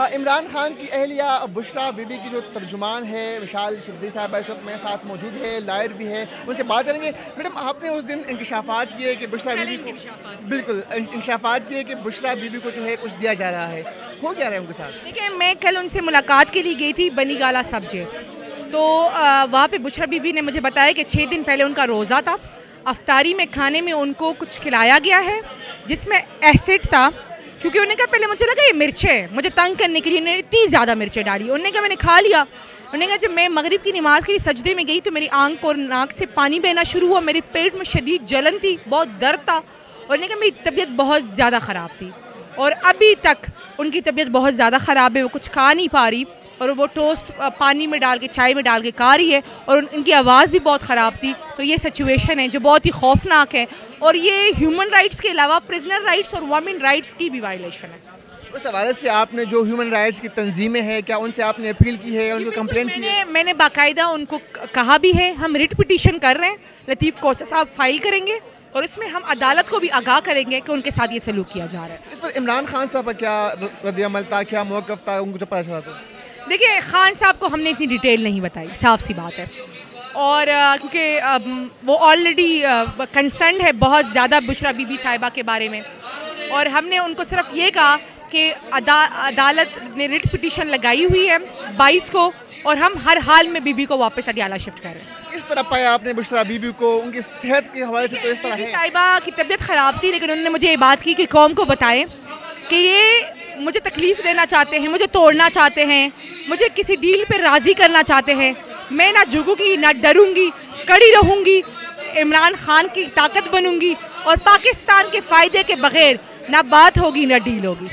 इमरान खान की अहलिया बुशरा बीबी की जो तर्जुमान है विशाल शिवजी साहब इस वक्त मेरे साथ मौजूद है, लायर भी है, उनसे बात करेंगे। मैडम, आपने उस दिन इंकशाफात किए कि बुशरा बीबी को बिल्कुल इंकशाफात किए कि बुशरा बीबी को जो है कुछ दिया जा रहा है, हो क्या रहा है उनके साथ? देखिए, मैं कल उनसे मुलाकात के लिए गई थी बनी गाला सब्जे, तो वहाँ पे बुशरा बीबी ने मुझे बताया कि 6 दिन पहले उनका रोज़ा था। अफ्तारी में खाने में उनको कुछ खिलाया गया है जिसमें एसिड था, क्योंकि उन्होंने कहा, पहले मुझे लगा ये मिर्चें है, मुझे तंग करने के लिए उन्होंने इतनी ज़्यादा मिर्चें डाली। उन्होंने कहा मैंने खा लिया। उन्होंने कहा जब मैं मगरिब की नमाज़ के लिए सजदे में गई तो मेरी आंख और नाक से पानी बहना शुरू हुआ, मेरे पेट में शदीद जलन थी, बहुत दर्द था। उन्होंने कहा मेरी तबीयत बहुत ज़्यादा ख़राब थी और अभी तक उनकी तबीयत बहुत ज़्यादा ख़राब है, वो कुछ खा नहीं पा रही और वो टोस्ट पानी में डाल के चाय में डाल के खा रही है और उनकी आवाज़ भी बहुत ख़राब थी। तो ये सिचुएशन है जो बहुत ही खौफनाक है और ये ह्यूमन राइट्स के अलावा प्रिजनर राइट्स और वुमेन राइट्स की भी वायलेशन है। उस हवाले से आपने जो ह्यूमन राइट्स की तंजीमें हैं, क्या उनसे आपने अपील की है, उनको कंप्लेंट की है? मैंने बाकायदा उनको कहा भी है, हम रिट पिटीशन कर रहे हैं, लतीफ़ कोसा साहब फाइल करेंगे और इसमें हम अदालत को भी आगाह करेंगे कि उनके साथ ये सलूक किया जा रहा है। इस पर इमरान खान साहब का क्या रद्द-ए-अमल था, क्या मौक़िफ़ था, उनको जब पता चला तो? देखिए, खान साहब को हमने इतनी डिटेल नहीं बताई, साफ सी बात है, और क्योंकि वो ऑलरेडी कंसर्न है बहुत ज़्यादा बुशरा बीबी साहिबा के बारे में, और हमने उनको सिर्फ ये कहा कि अदालत ने रिट पिटीशन लगाई हुई है 22 को और हम हर हाल में बीबी को वापस अडियाला शिफ्ट कर रहे हैं। किस तरह पाया आपने बुशरा बीबी को? उनकी सेहत के हवाले से तो इस तरह है। साहिबा की तबीयत ख़राब थी, लेकिन उन्होंने मुझे ये बात की कि कौम को बताएं कि ये मुझे तकलीफ़ देना चाहते हैं, मुझे तोड़ना चाहते हैं, मुझे किसी डील पे राज़ी करना चाहते हैं। मैं ना झुकूंगी, ना डरूंगी, कड़ी रहूंगी, इमरान खान की ताकत बनूंगी और पाकिस्तान के फ़ायदे के बगैर ना बात होगी ना डील होगी।